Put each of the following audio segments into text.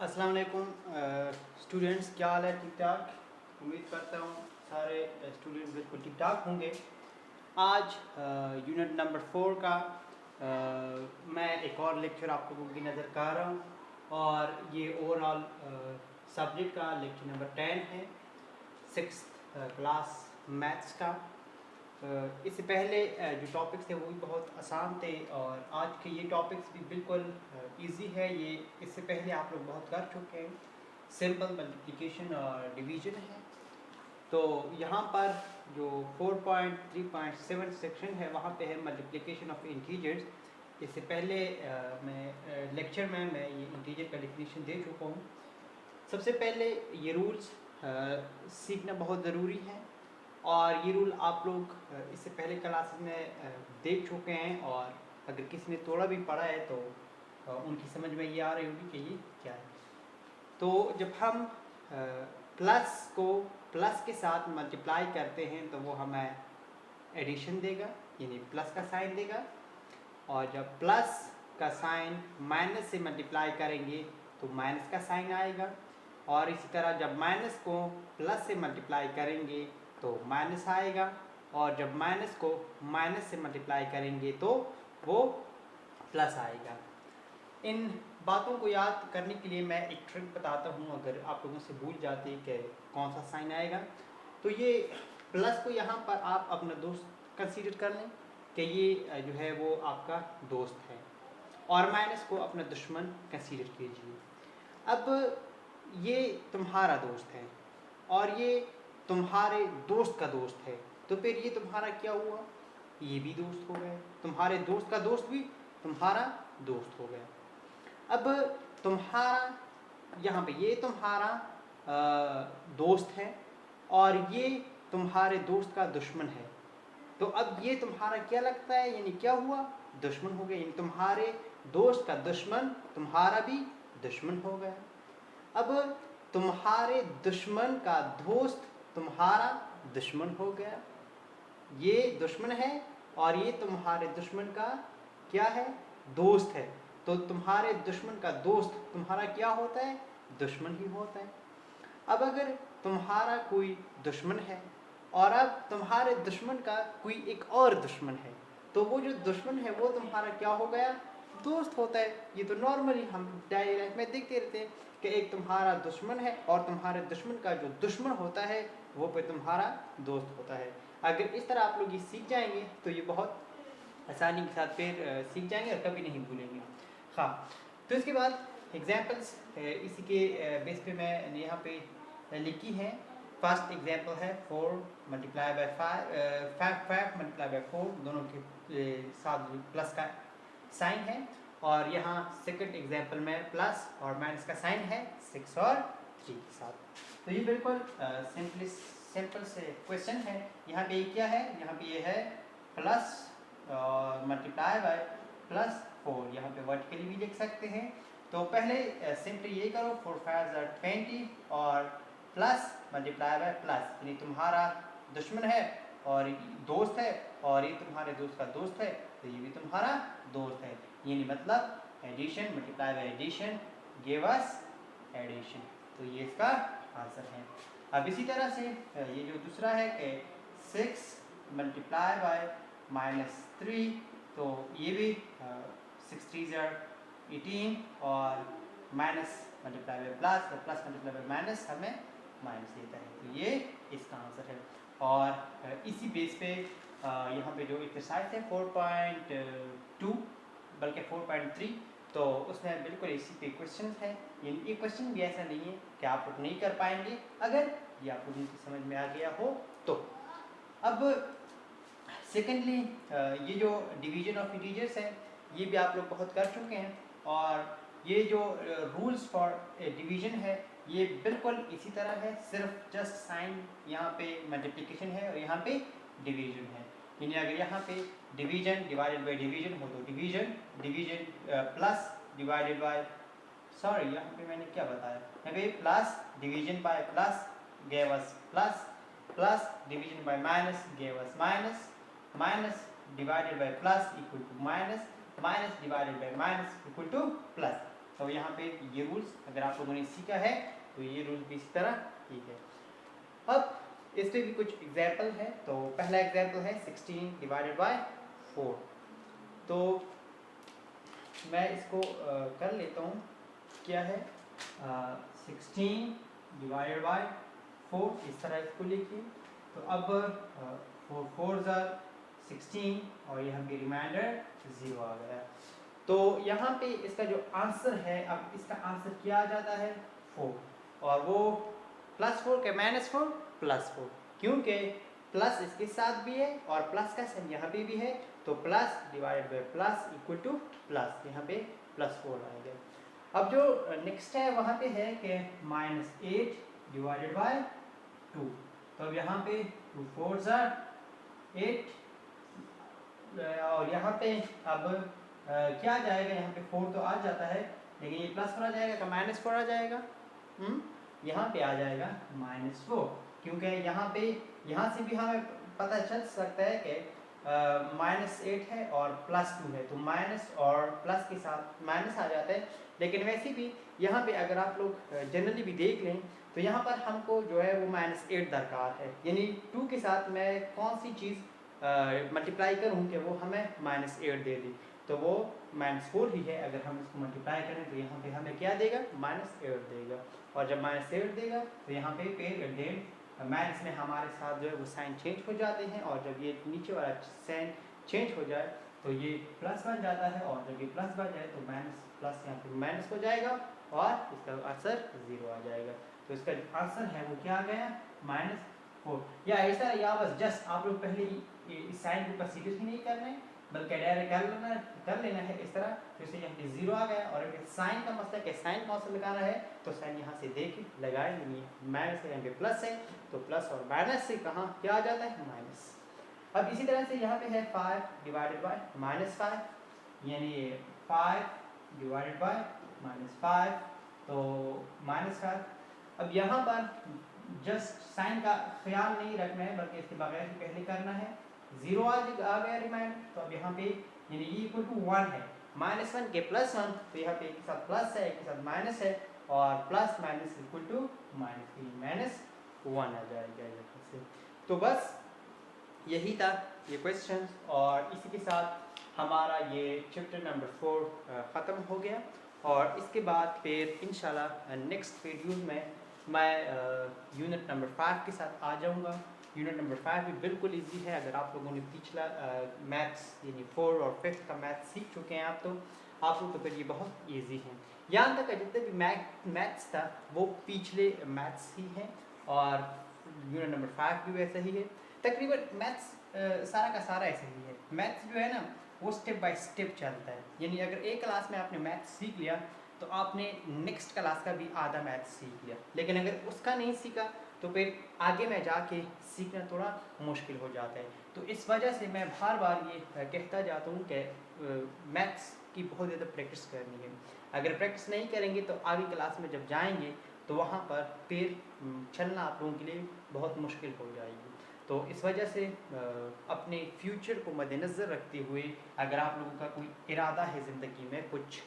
अस्सलाम वालेकुम स्टूडेंट्स, क्या हाल है? ठीक ठाक। उम्मीद करता हूँ सारे स्टूडेंट्स बिल्कुल ठीक ठाक होंगे। आज यूनिट नंबर 4 का मैं एक और लेक्चर आप लोगों की नज़र कर रहा हूँ और ये ओवरऑल सब्जेक्ट का लेक्चर नंबर 10 है, 6th क्लास मैथ्स का। इससे पहले जो टॉपिक्स थे वो भी बहुत आसान थे और आज के ये टॉपिक्स भी बिल्कुल इजी है। ये इससे पहले आप लोग बहुत कर चुके हैं। सिंपल मल्टीप्लिकेशन और डिवीजन है। तो यहाँ पर जो 4.3.7 सेक्शन है वहाँ पे है मल्टीप्लिकेशन ऑफ इंटीजर्स। इससे पहले मैं लेक्चर में मैं ये इंटीजर का डेफिनेशन दे चुका हूँ। सबसे पहले ये रूल्स सीखना बहुत ज़रूरी है और ये रूल आप लोग इससे पहले क्लासेस में देख चुके हैं और अगर किसी ने थोड़ा भी पढ़ा है तो उनकी समझ में ये आ रही होगी कि ये क्या है। तो जब हम प्लस को प्लस के साथ मल्टीप्लाई करते हैं तो वो हमें एडिशन देगा, यानी प्लस का साइन देगा। और जब प्लस का साइन माइनस से मल्टीप्लाई करेंगे तो माइनस का साइन आएगा। और इसी तरह जब माइनस को प्लस से मल्टीप्लाई करेंगे तो माइनस आएगा और जब माइनस को माइनस से मल्टीप्लाई करेंगे तो वो प्लस आएगा। इन बातों को याद करने के लिए मैं एक ट्रिक बताता हूँ। अगर आप लोगों से भूल जाते हैं कि कौन सा साइन आएगा तो ये प्लस को यहाँ पर आप अपना दोस्त कंसीडर कर लें कि ये जो है वो आपका दोस्त है और माइनस को अपना दुश्मन कंसीडर कीजिए। अब ये तुम्हारा दोस्त है और ये तुम्हारे दोस्त का दोस्त है, तो फिर ये तुम्हारा क्या हुआ? ये भी दोस्त हो गया। तुम्हारे दोस्त का दोस्त भी तुम्हारा दोस्त हो गया। अब तुम्हारा यहाँ पे ये तुम्हारा दोस्त है और ये तुम्हारे दोस्त का दुश्मन है। तो अब ये तुम्हारा क्या लगता है, यानी क्या हुआ? दुश्मन हो गया। यानी तुम्हारे दोस्त का दुश्मन तुम्हारा भी दुश्मन हो गया। अब तुम्हारे दुश्मन का दोस्त तुम्हारा दुश्मन हो गया। ये दुश्मन है और ये तुम्हारे दुश्मन का क्या है? दोस्त है। तो तुम्हारे दुश्मन का दोस्त तुम्हारा क्या होता है? दुश्मन ही होता है। अब अगर तुम्हारा कोई दुश्मन है और अब तुम्हारे दुश्मन का कोई एक और दुश्मन है तो वो जो दुश्मन है वो तुम्हारा क्या हो गया? दोस्त होता है। ये तो नॉर्मली हम डेली लाइफ में देखते रहते हैं कि एक तुम्हारा दुश्मन है और तुम्हारे दुश्मन का जो दुश्मन होता है वो फिर तुम्हारा दोस्त होता है। अगर इस तरह आप लोग ये सीख जाएंगे तो ये बहुत आसानी के साथ फिर सीख जाएंगे और कभी नहीं भूलेंगे। हाँ, तो इसके बाद एग्जाम्पल्स इसी के बेस पे मैंने यहाँ पे लिखी है। फर्स्ट एग्जाम्पल है 4 मल्टीप्लाई बाय 5 मल्टीप्लाई बाय 4, दोनों के साथ प्लस का साइन है। और यहाँ सेकंड एग्जाम्पल में प्लस और माइनस का साइन है 6 और 3 के साथ। तो ये बिल्कुल सिंपल से क्वेश्चन है। यहाँ पे क्या है? यहाँ पे ये है प्लस मल्टीप्लाई बाय प्लस 4। यहाँ पे वर्टिकली भी लिख सकते हैं। तो पहले सिंपली ये करो 4 5 20 और प्लस मल्टीप्लाई बाय प्लस, यानी तुम्हारा दुश्मन है और दोस्त है और ये तुम्हारे दोस्त का दोस्त है तो ये भी तुम्हारा दोस्त है। यानी मतलब addition multiply by addition give us addition. तो ये इसका आंसर है। अब इसी तरह से ये जो दूसरा है कि 6 मल्टीप्लाई बाय -3, तो ये भी 6 3 18 और माइनस मल्टीप्लाई बाय प्लस और प्लस मल्टीप्लाई बाय माइनस हमें माइनस देता है। तो ये इसका आंसर है। और इसी बेस पे यहाँ पे जो एक्सरसाइज है 4.2 बल्कि 4.3, तो उसमें बिल्कुल इसी पे क्वेश्चन है। ये क्वेश्चन भी ऐसा नहीं है कि आप लोग नहीं कर पाएंगे अगर ये आप लोगों की समझ में आ गया हो तो। अब सेकेंडली ये जो डिवीजन ऑफ इंटीजर्स है ये भी आप लोग बहुत कर चुके हैं और ये जो रूल्स फॉर डिवीजन है ये बिल्कुल इसी तरह है, सिर्फ जस्ट साइन यहाँ पे मल्टीप्लिकेशन है और यहाँ पे डिवीजन है। यानी अगर यहाँ पे डिवीजन डिवाइडेड बाय डिवीजन हो तो division plus divided by, sorry यहाँ पे मैंने क्या बताया, यहाँ पे plus division by plus gave us plus, plus division by minus gave us minus, minus divided by plus equal to minus, minus divided by minus equal to plus. तो यहाँ पे ये रूल्स अगर आप लोगों ने सीखा है तो ये रूल भी इसी तरह ही है। अब इसमें भी कुछ एग्जाम्पल है। तो पहला एग्जाम्पल है 16 डिवाइडेड बाय 4। तो मैं इसको कर लेता हूँ। क्या है 16 डिवाइडेड बाय 4, इस तरह इसको लिखिए। तो अब 4 ज़ा 16 और यहाँ पे रिमाइंडर 0 आ गया। तो यहाँ पे इसका जो आंसर है, अब इसका आंसर क्या आ जाता है 4, और वो +4 के -4 +4, क्योंकि प्लस इसके साथ भी है और प्लस का साइन यहाँ पे भी है। तो plus divided by plus equal to plus, यहाँ पे +4 आएगा। अब जो नेक्स्ट है वहाँ पे है कि -8 डिवाइडेड बाय 2। तो अब यहाँ पे 2 4 ज़ा 8, और यहाँ पे अब क्या आ जाएगा, यहाँ पे 4 तो आ जाता है, लेकिन ये +4 आ जाएगा का -4 आ जाएगा। यहाँ पे आ जाएगा -4, क्योंकि यहाँ से भी हमें पता चल सकता है कि -8 है और +2 है, तो माइनस और प्लस के साथ माइनस आ जाता है। लेकिन वैसे भी यहाँ पे अगर आप लोग जनरली भी देख लें तो यहाँ पर हमको जो है वो -8 दरकार है, यानी 2 के साथ मैं कौन सी चीज़ मल्टीप्लाई करूँ कि वो हमें -8 दे दी, तो वो -4 ही है। अगर हम इसको मल्टीप्लाई करें तो यहाँ पे हमें क्या देगा, -8 देगा, और जब -8 देगा तो यहाँ पे फिर माइनस में हमारे साथ जो है वो साइन चेंज हो जाते हैं, और जब ये नीचे वाला साइन चेंज हो जाए तो ये प्लस बन जाता है, और जब ये प्लस बन जाए तो माइनस प्लस यहाँ पे माइनस हो जाएगा और इसका आंसर 0 आ जाएगा। तो इसका जो आंसर है वो क्या आ गया, -4। या ऐसा, या बस जस्ट आप लोग पहले इस साइन को कंसीडर ही नहीं करना है, बल्कि डायरेक्ट कर लेना है इस तरह। तो इससे यहाँ पे 0 आ गया, और अगर साइन का मतलब है साइन कौन सा लगाना है, तो साइन यहाँ से देख लगाएंगे नहीं, माइनस है यहाँ पे प्लस है, तो प्लस और माइनस से कहाँ क्या आ जाता है, माइनस। अब इसी तरह से यहाँ पे है 5 डिवाइडेड बाय -5, यानी 5 डिवाइडेड बाय -5, तो -5। अब यहाँ पर जस्ट साइन का ख्याल नहीं रखना है, बल्कि इसके बगैर ही पहले करना है। 0 आ गया रिमाइंड, तो अब यहाँ पे यानी ये इक्वल टू 1 है, -1 के +1, तो यहाँ पे एक के साथ प्लस है एक के साथ माइनस है, और प्लस माइनस इक्वल टू -1 आ जाएगा यहाँ से। तो बस यही था ये क्वेश्चन, और इसी के साथ हमारा ये चैप्टर नंबर 4 ख़त्म हो गया। और इसके बाद फिर इंशाल्लाह नेक्स्ट वीडियो में मैं यूनिट नंबर 5 के साथ आ जाऊँगा। यूनिट नंबर 5 भी बिल्कुल इजी है। अगर आप लोगों ने पिछला मैथ्स यानी 4 और 5 का मैथ्स सीख चुके हैं आप लोग, तो फिर ये बहुत इजी है। यहाँ तक जितने भी मैथ्स था वो पिछले मैथ्स ही हैं, और यूनिट नंबर 5 भी वैसा ही है। तकरीबन मैथ्स सारा का सारा ऐसा ही है। मैथ्स जो है ना वो स्टेप बाय स्टेप चलता है, यानी अगर एक क्लास में आपने मैथ्स सीख लिया तो आपने नेक्स्ट क्लास का भी आधा मैथ्स सीख लिया, लेकिन अगर उसका नहीं सीखा तो फिर आगे में जाके सीखना थोड़ा मुश्किल हो जाता है। तो इस वजह से मैं बार बार ये कहता जाता हूँ कि मैथ्स की बहुत ज़्यादा प्रैक्टिस करनी है। अगर प्रैक्टिस नहीं करेंगे तो आगे क्लास में जब जाएंगे तो वहाँ पर फिर चलना आप लोगों के लिए बहुत मुश्किल हो जाएगी। तो इस वजह से अपने फ्यूचर को मद्देनज़र रखते हुए अगर आप लोगों का कोई इरादा है ज़िंदगी में, कुछ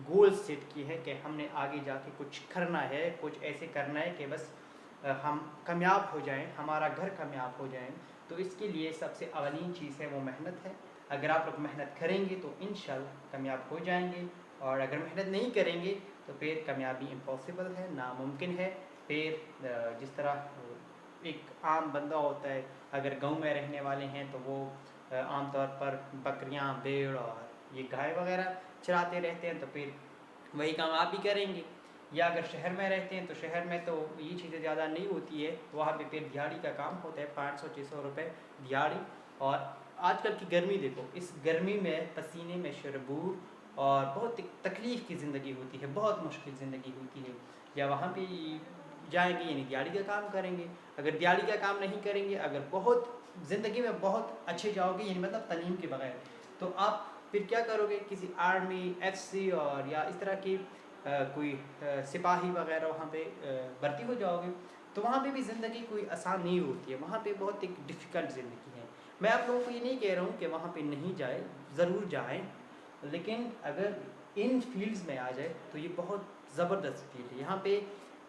गोल सेट की है कि हमने आगे जाके कुछ करना है, कुछ ऐसे करना है कि बस हम कामयाब हो जाएं, हमारा घर कामयाब हो जाएं, तो इसके लिए सबसे अवलीन चीज़ है वो मेहनत है। अगर आप लोग मेहनत करेंगे तो इंशाल्लाह कामयाब हो जाएंगे, और अगर मेहनत नहीं करेंगे तो फिर कामयाबी इम्पॉसिबल है, नामुमकिन है। फिर जिस तरह एक आम बंदा होता है, अगर गांव में रहने वाले हैं तो वो आमतौर पर बकरियां, भेड़ और ये गाय वगैरह चराते रहते हैं, तो फिर वही काम आप भी करेंगे। या अगर शहर में रहते हैं तो शहर में तो ये चीज़ें ज़्यादा नहीं होती है, वहाँ पे फिर दिहाड़ी का काम होता है, 500-600 रुपये दिहाड़ी। और आजकल की गर्मी देखो, इस गर्मी में पसीने में शरबूर और बहुत तकलीफ़ की ज़िंदगी होती है, बहुत मुश्किल ज़िंदगी होती है। या वहाँ पे जाएंगे यानी दिहाड़ी का काम करेंगे। अगर दिहाड़ी का काम नहीं करेंगे, अगर बहुत ज़िंदगी में बहुत अच्छे जाओगे यानी मतलब तालीम के बगैर, तो आप फिर क्या करोगे, किसी आर्मी, एफसी और या इस तरह की कोई सिपाही वगैरह वहाँ पे भर्ती हो जाओगे, तो वहाँ पे भी ज़िंदगी कोई आसान नहीं होती है, वहाँ पे बहुत एक डिफ़िकल्ट ज़िंदगी है। मैं आप लोगों को ये नहीं कह रहा हूँ कि वहाँ पे नहीं जाए, ज़रूर जाएं, लेकिन अगर इन फील्ड्स में आ जाए तो ये बहुत ज़बरदस्त फील्ड है। यहाँ पे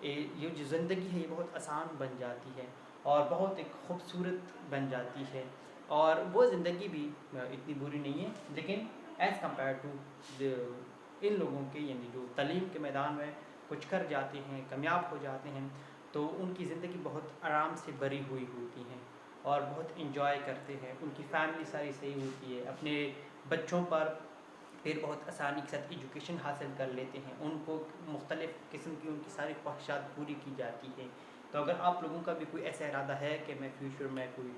ये जो ज़िंदगी है ये बहुत आसान बन जाती है और बहुत एक खूबसूरत बन जाती है। और वो ज़िंदगी भी इतनी बुरी नहीं है, लेकिन एज़ कम्पेयर टू इन लोगों के, यानी जो तालीम के मैदान में कुछ कर जाते हैं, कामयाब हो जाते हैं, तो उनकी ज़िंदगी बहुत आराम से भरी हुई होती है और बहुत इंजॉय करते हैं। उनकी फैमिली सारी सही होती है, अपने बच्चों पर फिर बहुत आसानी के साथ एजुकेशन हासिल कर लेते हैं, उनको मुख्तलिफ़ किस्म की उनकी सारी ख्वाहिशात पूरी की जाती हैं। तो अगर आप लोगों का भी कोई ऐसा इरादा है कि मैं फ्यूचर में कोई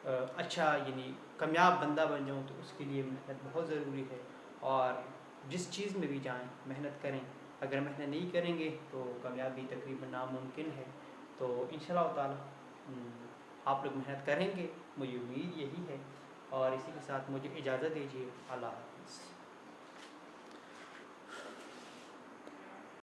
अच्छा यानी कामयाब बंदा बन जाऊँ, तो उसके लिए मेहनत बहुत ज़रूरी है। और जिस चीज़ में भी जाएँ मेहनत करें, अगर मेहनत नहीं करेंगे तो कामयाबी तकरीबन नामुमकिन है। तो इंशाअल्लाह ताला आप लोग मेहनत करेंगे, मुझे उम्मीद यही है। और इसी के साथ मुझे इजाज़त दीजिए। अल्लाह।